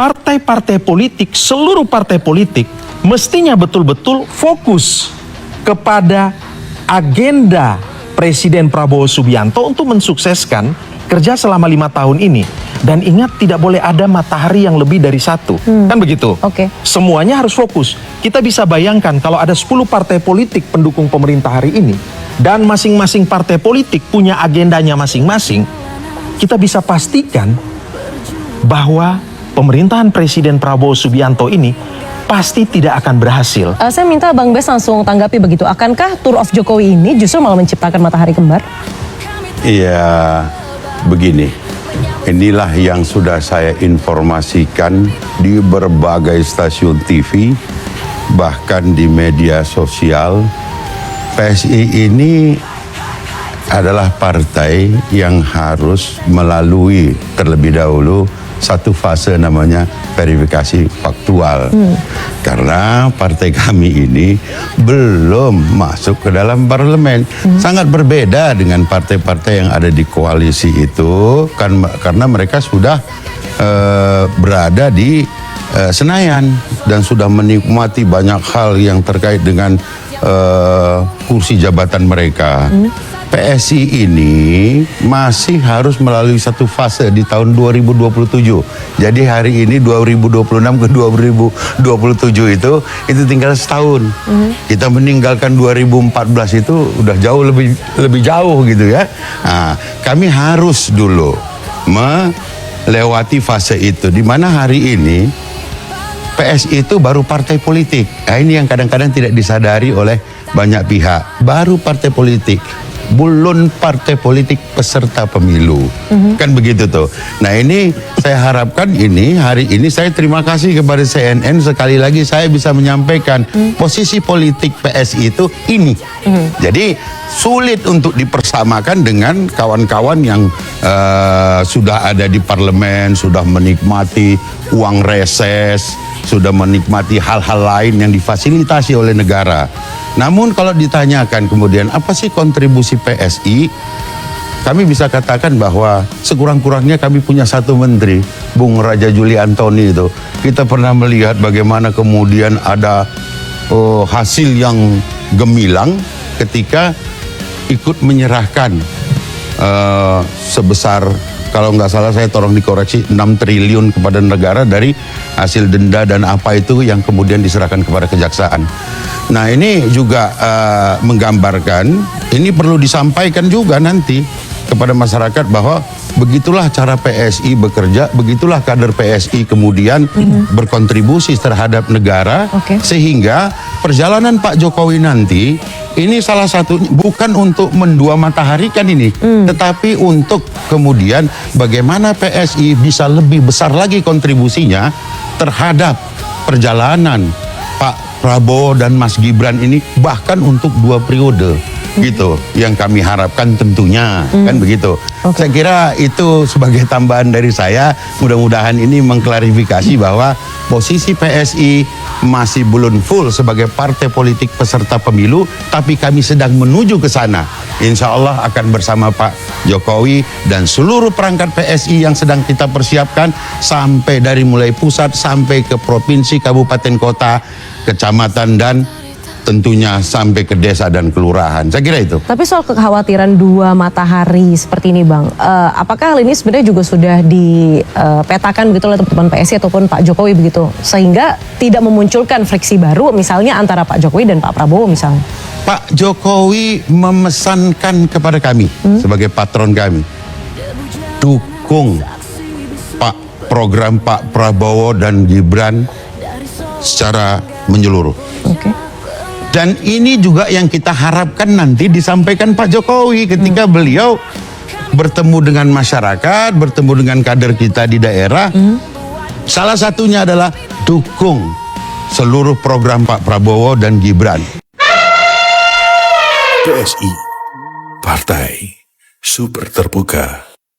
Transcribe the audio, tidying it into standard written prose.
partai-partai politik, seluruh partai politik mestinya betul-betul fokus kepada agenda Presiden Prabowo Subianto untuk mensukseskan kerja selama 5 tahun ini. Dan ingat, tidak boleh ada matahari yang lebih dari satu. Kan begitu? Oke. Semuanya harus fokus. Kita bisa bayangkan kalau ada 10 partai politik pendukung pemerintah hari ini, dan masing-masing partai politik punya agendanya masing-masing, kita bisa pastikan bahwa pemerintahan Presiden Prabowo Subianto ini pasti tidak akan berhasil. Saya minta Bang Bes langsung tanggapi begitu. Akankah Tour of Jokowi ini justru malah menciptakan matahari kembar? Iya, begini. Inilah yang sudah saya informasikan di berbagai stasiun TV, bahkan di media sosial. PSI ini adalah partai yang harus melalui terlebih dahulu satu fase namanya verifikasi faktual. Karena partai kami ini belum masuk ke dalam parlemen. Sangat berbeda dengan partai-partai yang ada di koalisi itu, kan, karena mereka sudah berada di Senayan dan sudah menikmati banyak hal yang terkait dengan kursi jabatan mereka. PSI ini masih harus melalui satu fase di tahun 2027. Jadi hari ini 2026 ke 2027 itu tinggal setahun. Kita meninggalkan 2014 itu udah jauh lebih jauh gitu ya. Nah, kami harus dulu melewati fase itu, di mana hari ini PSI itu baru partai politik. Nah, ini yang kadang-kadang tidak disadari oleh banyak pihak. Baru partai politik, belum partai politik peserta pemilu. Kan begitu tuh. Nah, ini saya harapkan ini hari ini saya terima kasih kepada CNN, sekali lagi saya bisa menyampaikan posisi politik PSI itu ini. Jadi sulit untuk dipersamakan dengan kawan-kawan yang sudah ada di parlemen, sudah menikmati uang reses, sudah menikmati hal-hal lain yang difasilitasi oleh negara. Namun kalau ditanyakan kemudian apa sih kontribusi PSI, kami bisa katakan bahwa sekurang-kurangnya kami punya satu menteri, Bung Raja Juli Antoni itu. Kita pernah melihat bagaimana kemudian ada hasil yang gemilang ketika ikut menyerahkan sebesar, kalau nggak salah saya tolong dikoreksi, 6 triliun kepada negara dari hasil denda dan apa itu yang kemudian diserahkan kepada kejaksaan. Nah, ini juga menggambarkan, ini perlu disampaikan juga nanti kepada masyarakat bahwa begitulah cara PSI bekerja, begitulah kader PSI kemudian berkontribusi terhadap negara, sehingga perjalanan Pak Jokowi nanti ini salah satunya bukan untuk mendua matahari kan ini, tetapi untuk kemudian bagaimana PSI bisa lebih besar lagi kontribusinya terhadap perjalanan Pak Prabowo dan Mas Gibran ini, bahkan untuk 2 periode. Gitu yang kami harapkan tentunya, kan begitu. Saya kira itu sebagai tambahan dari saya. Mudah-mudahan ini mengklarifikasi bahwa posisi PSI masih belum full sebagai partai politik peserta pemilu, tapi kami sedang menuju ke sana. Insya Allah akan bersama Pak Jokowi dan seluruh perangkat PSI yang sedang kita persiapkan, sampai dari mulai pusat sampai ke provinsi, kabupaten, kota, kecamatan, dan tentunya sampai ke desa dan kelurahan. Saya kira itu. Tapi soal kekhawatiran 2 matahari seperti ini, Bang, apakah hal ini sebenarnya juga sudah dipetakan begitu oleh teman-teman PSI ataupun Pak Jokowi begitu, sehingga tidak memunculkan friksi baru misalnya antara Pak Jokowi dan Pak Prabowo misalnya? Pak Jokowi memesankan kepada kami sebagai patron kami, dukung program Pak Prabowo dan Gibran secara menyeluruh. Dan ini juga yang kita harapkan nanti disampaikan Pak Jokowi ketika beliau bertemu dengan masyarakat, bertemu dengan kader kita di daerah. Salah satunya adalah dukung seluruh program Pak Prabowo dan Gibran. PSI, Partai Super Terbuka.